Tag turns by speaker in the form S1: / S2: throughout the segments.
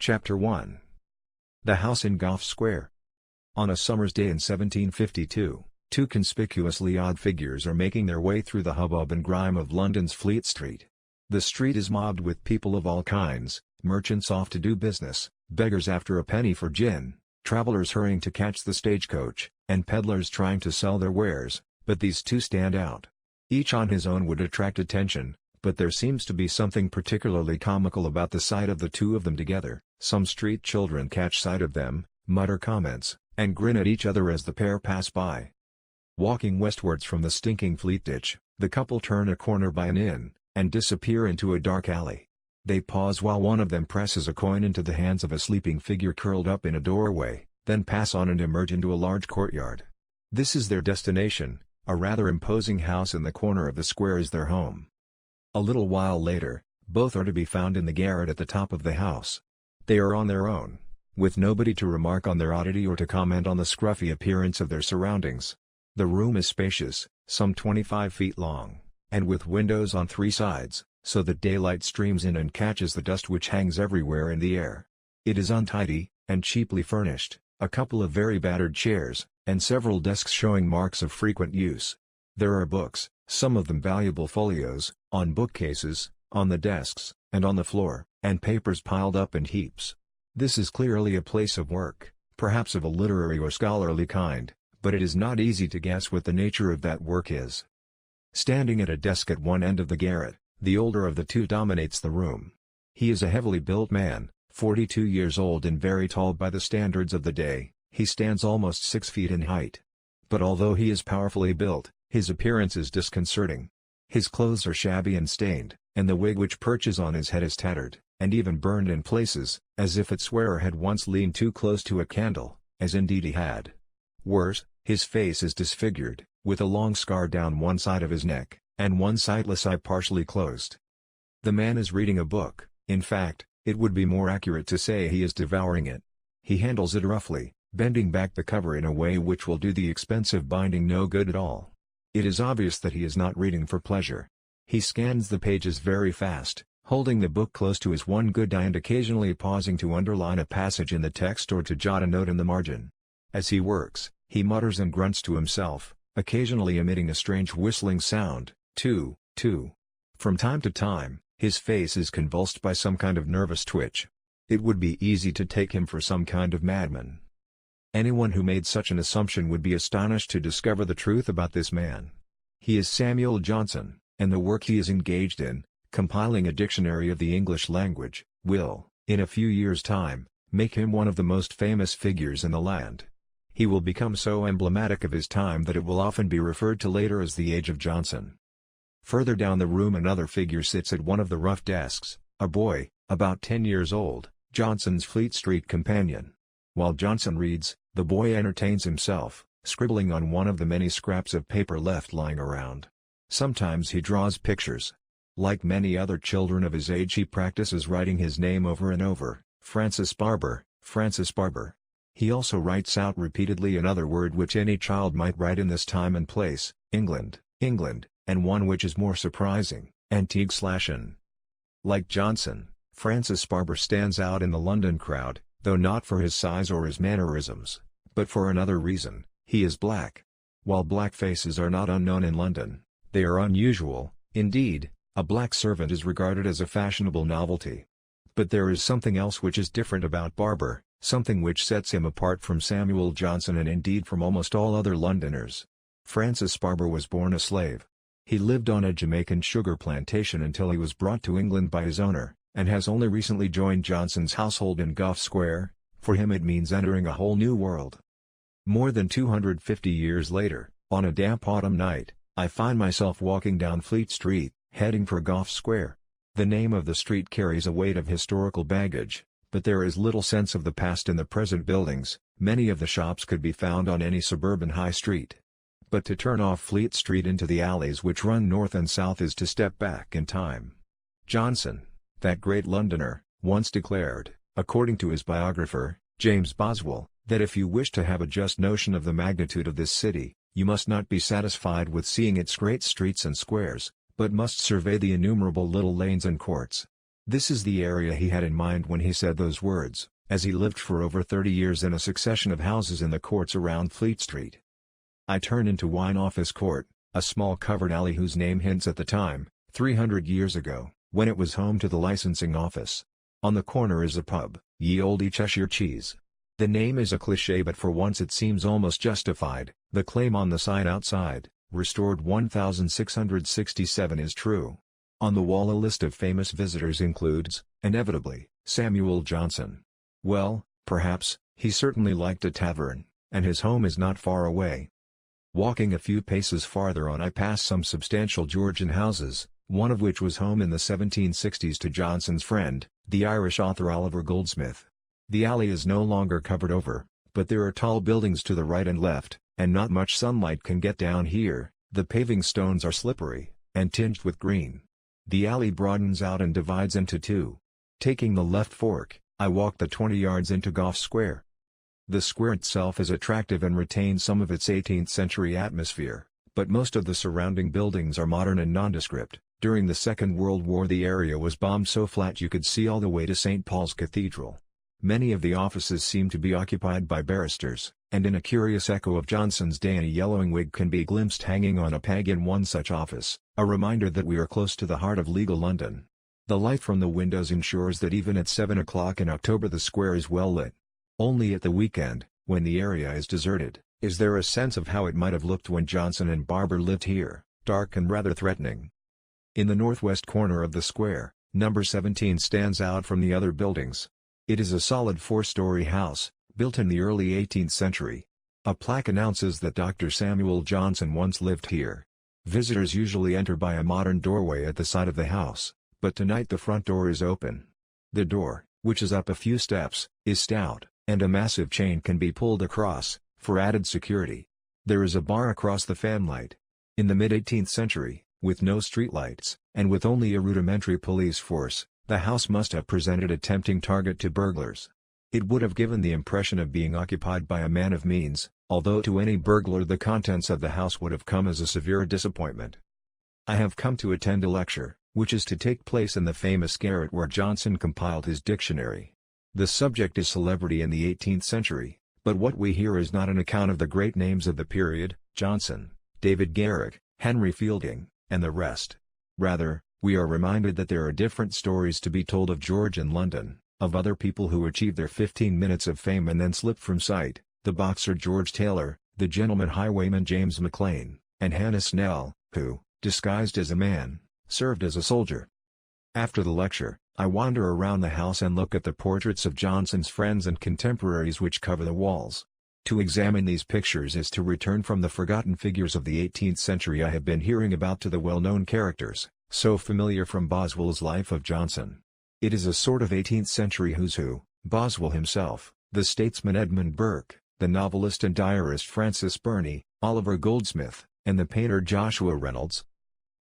S1: Chapter 1. The House in Gough Square. On a summer's day in 1752, two conspicuously odd figures are making their way through the hubbub and grime of London's Fleet Street. The street is mobbed with people of all kinds, merchants off to do business, beggars after a penny for gin, travelers hurrying to catch the stagecoach, and peddlers trying to sell their wares, but these two stand out. Each on his own would attract attention, but there seems to be something particularly comical about the sight of the two of them together. Some street children catch sight of them, mutter comments, and grin at each other as the pair pass by. Walking westwards from the stinking Fleet Ditch, the couple turn a corner by an inn, and disappear into a dark alley. They pause while one of them presses a coin into the hands of a sleeping figure curled up in a doorway, then pass on and emerge into a large courtyard. This is their destination, a rather imposing house in the corner of the square is their home. A little while later, both are to be found in the garret at the top of the house. They are on their own, with nobody to remark on their oddity or to comment on the scruffy appearance of their surroundings. The room is spacious, some 25 feet long, and with windows on three sides, so that daylight streams in and catches the dust which hangs everywhere in the air. It is untidy, and cheaply furnished, a couple of very battered chairs, and several desks showing marks of frequent use. There are books, some of them valuable folios, on bookcases, on the desks, and on the floor, and papers piled up in heaps. This is clearly a place of work, perhaps of a literary or scholarly kind, but it is not easy to guess what the nature of that work is. Standing at a desk at one end of the garret, the older of the two dominates the room. He is a heavily built man, 42 years old and very tall by the standards of the day. He stands almost 6 feet in height. But although he is powerfully built, his appearance is disconcerting. His clothes are shabby and stained, and the wig which perches on his head is tattered, and even burned in places, as if its wearer had once leaned too close to a candle, as indeed he had. Worse, his face is disfigured, with a long scar down one side of his neck, and one sightless eye partially closed. The man is reading a book, in fact, it would be more accurate to say he is devouring it. He handles it roughly, bending back the cover in a way which will do the expensive binding no good at all. It is obvious that he is not reading for pleasure. He scans the pages very fast, holding the book close to his one good eye and occasionally pausing to underline a passage in the text or to jot a note in the margin. As he works, he mutters and grunts to himself, occasionally emitting a strange whistling sound, too. From time to time, his face is convulsed by some kind of nervous twitch. It would be easy to take him for some kind of madman. Anyone who made such an assumption would be astonished to discover the truth about this man. He is Samuel Johnson, and the work he is engaged in, compiling a dictionary of the English language, will, in a few years' time, make him one of the most famous figures in the land. He will become so emblematic of his time that it will often be referred to later as the Age of Johnson. Further down the room another figure sits at one of the rough desks, a boy, about 10 years old, Johnson's Fleet Street companion. While Johnson reads, the boy entertains himself, scribbling on one of the many scraps of paper left lying around. Sometimes he draws pictures. Like many other children of his age he practices writing his name over and over, Francis Barber, Francis Barber. He also writes out repeatedly another word which any child might write in this time and place, England, England, and one which is more surprising, Antigua/in. Like Johnson, Francis Barber stands out in the London crowd, though not for his size or his mannerisms, but for another reason: he is black. While black faces are not unknown in London, they are unusual. Indeed, a black servant is regarded as a fashionable novelty. But there is something else which is different about Barber, something which sets him apart from Samuel Johnson and indeed from almost all other Londoners. Francis Barber was born a slave. He lived on a Jamaican sugar plantation until he was brought to England by his owner, and has only recently joined Johnson's household in Gough Square. For him it means entering a whole new world. More than 250 years later, on a damp autumn night, I find myself walking down Fleet Street, heading for Gough Square. The name of the street carries a weight of historical baggage, but there is little sense of the past in the present buildings. Many of the shops could be found on any suburban high street. But to turn off Fleet Street into the alleys which run north and south is to step back in time. Johnson, that great Londoner, once declared, according to his biographer, James Boswell, that if you wish to have a just notion of the magnitude of this city, you must not be satisfied with seeing its great streets and squares, but must survey the innumerable little lanes and courts. This is the area he had in mind when he said those words, as he lived for over 30 years in a succession of houses in the courts around Fleet Street. I turn into Wine Office Court, a small covered alley whose name hints at the time, 300 years ago, when it was home to the licensing office. On the corner is a pub, Ye Olde Cheshire Cheese. The name is a cliché, but for once it seems almost justified. The claim on the sign outside, restored 1667, is true. On the wall a list of famous visitors includes, inevitably, Samuel Johnson. Well, perhaps, he certainly liked a tavern, and his home is not far away. Walking a few paces farther on I pass some substantial Georgian houses, one of which was home in the 1760s to Johnson's friend, the Irish author Oliver Goldsmith. The alley is no longer covered over, but there are tall buildings to the right and left, and not much sunlight can get down here. The paving stones are slippery, and tinged with green. The alley broadens out and divides into two. Taking the left fork, I walk the 20 yards into Gough Square. The square itself is attractive and retains some of its 18th century atmosphere, but most of the surrounding buildings are modern and nondescript. During the Second World War the area was bombed so flat you could see all the way to St. Paul's Cathedral. Many of the offices seem to be occupied by barristers, and in a curious echo of Johnson's day a yellowing wig can be glimpsed hanging on a peg in one such office, a reminder that we are close to the heart of legal London. The light from the windows ensures that even at 7 o'clock in October the square is well lit. Only at the weekend, when the area is deserted, is there a sense of how it might have looked when Johnson and Barber lived here, dark and rather threatening. In the northwest corner of the square, number 17 stands out from the other buildings. It is a solid 4-story house, built in the early 18th century. A plaque announces that Dr. Samuel Johnson once lived here. Visitors usually enter by a modern doorway at the side of the house, but tonight the front door is open. The door, which is up a few steps, is stout, and a massive chain can be pulled across, for added security. There is a bar across the fanlight. In the mid-18th century, with no streetlights, and with only a rudimentary police force, the house must have presented a tempting target to burglars. It would have given the impression of being occupied by a man of means, although to any burglar the contents of the house would have come as a severe disappointment. I have come to attend a lecture, which is to take place in the famous garret where Johnson compiled his dictionary. The subject is celebrity in the 18th century, but what we hear is not an account of the great names of the period, Johnson, David Garrick, Henry Fielding, and the rest. Rather, we are reminded that there are different stories to be told of George and London, of other people who achieved their 15 minutes of fame and then slipped from sight, the boxer George Taylor, the gentleman highwayman James Maclean, and Hannah Snell, who, disguised as a man, served as a soldier. After the lecture, I wander around the house and look at the portraits of Johnson's friends and contemporaries which cover the walls. To examine these pictures is to return from the forgotten figures of the 18th century I have been hearing about to the well-known characters, so familiar from Boswell's Life of Johnson. It is a sort of 18th century who's who: Boswell himself, the statesman Edmund Burke, the novelist and diarist Francis Burney, Oliver Goldsmith, and the painter Joshua Reynolds.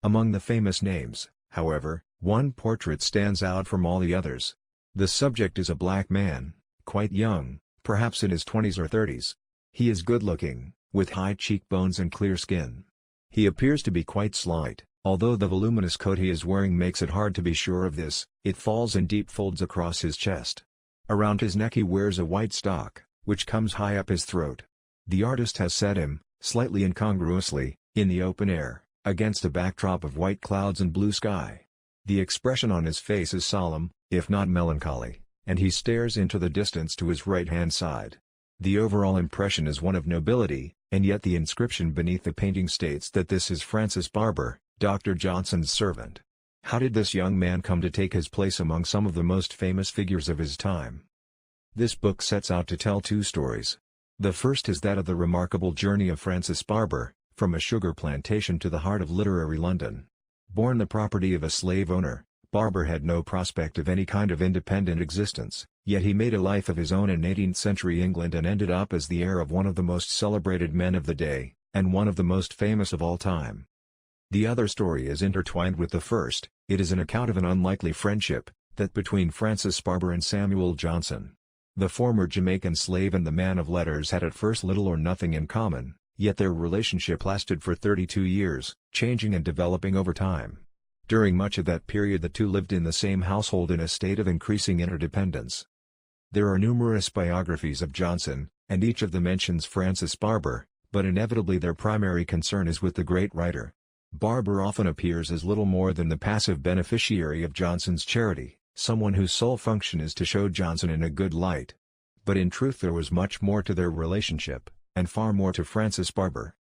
S1: Among the famous names, however, one portrait stands out from all the others. The subject is a black man, quite young, perhaps in his 20s or 30s. He is good-looking, with high cheekbones and clear skin. He appears to be quite slight, although the voluminous coat he is wearing makes it hard to be sure of this. It falls in deep folds across his chest. Around his neck he wears a white stock, which comes high up his throat. The artist has set him, slightly incongruously, in the open air, against a backdrop of white clouds and blue sky. The expression on his face is solemn, if not melancholy, and he stares into the distance to his right-hand side. The overall impression is one of nobility, and yet the inscription beneath the painting states that this is Francis Barber, Dr. Johnson's servant. How did this young man come to take his place among some of the most famous figures of his time? This book sets out to tell two stories. The first is that of the remarkable journey of Francis Barber, from a sugar plantation to the heart of literary London. Born the property of a slave owner, Barber had no prospect of any kind of independent existence, yet he made a life of his own in 18th century England and ended up as the heir of one of the most celebrated men of the day, and one of the most famous of all time. The other story is intertwined with the first. It is an account of an unlikely friendship, that between Francis Barber and Samuel Johnson. The former Jamaican slave and the man of letters had at first little or nothing in common, yet their relationship lasted for 32 years, changing and developing over time. During much of that period the two lived in the same household in a state of increasing interdependence. There are numerous biographies of Johnson, and each of them mentions Francis Barber, but inevitably their primary concern is with the great writer. Barber often appears as little more than the passive beneficiary of Johnson's charity, someone whose sole function is to show Johnson in a good light. But in truth there was much more to their relationship, and far more to Francis Barber.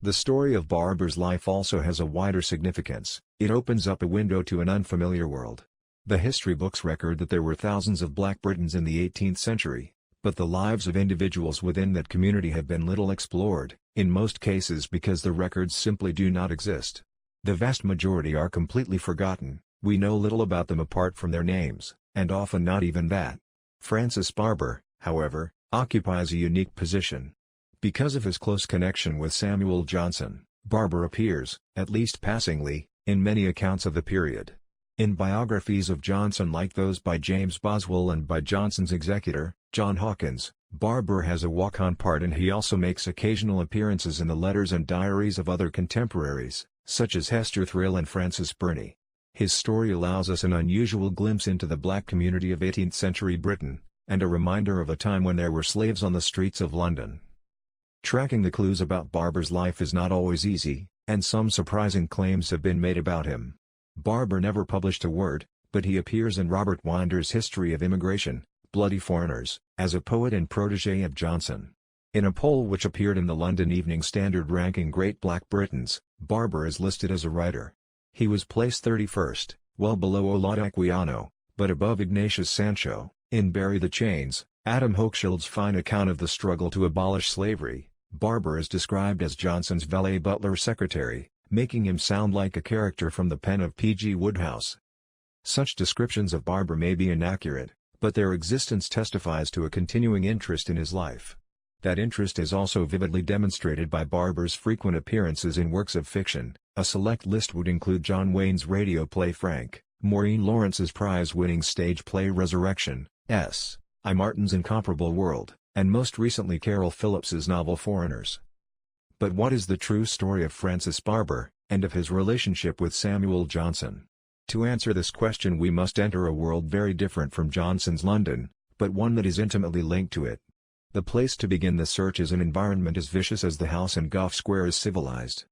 S1: The story of Barber's life also has a wider significance. It opens up a window to an unfamiliar world. The history books record that there were thousands of Black Britons in the 18th century, but the lives of individuals within that community have been little explored, in most cases because the records simply do not exist. The vast majority are completely forgotten, we know little about them apart from their names, and often not even that. Francis Barber, however, occupies a unique position. Because of his close connection with Samuel Johnson, Barber appears, at least passingly, in many accounts of the period. In biographies of Johnson like those by James Boswell and by Johnson's executor, John Hawkins, Barber has a walk-on part, and he also makes occasional appearances in the letters and diaries of other contemporaries, such as Hester Thrale and Francis Burney. His story allows us an unusual glimpse into the black community of 18th century Britain, and a reminder of a time when there were slaves on the streets of London. Tracking the clues about Barber's life is not always easy, and some surprising claims have been made about him. Barber never published a word, but he appears in Robert Winder's History of Immigration, Bloody Foreigners, as a poet and protégé of Johnson. In a poll which appeared in the London Evening Standard ranking Great Black Britons, Barber is listed as a writer. He was placed 31st, well below Olaudah Equiano, but above Ignatius Sancho, in Bury the Chains, Adam Hochschild's fine account of the struggle to abolish slavery. Barber is described as Johnson's valet butler secretary, making him sound like a character from the pen of P.G. Wodehouse. Such descriptions of Barber may be inaccurate, but their existence testifies to a continuing interest in his life. That interest is also vividly demonstrated by Barber's frequent appearances in works of fiction. A select list would include John Wayne's radio play Frank, Maureen Lawrence's prize-winning stage play Resurrection, S. I. Martin's Incomparable World, and most recently Carol Phillips's novel Foreigners. But what is the true story of Francis Barber, and of his relationship with Samuel Johnson? To answer this question we must enter a world very different from Johnson's London, but one that is intimately linked to it. The place to begin the search is an environment as vicious as the house in Gough Square is civilized.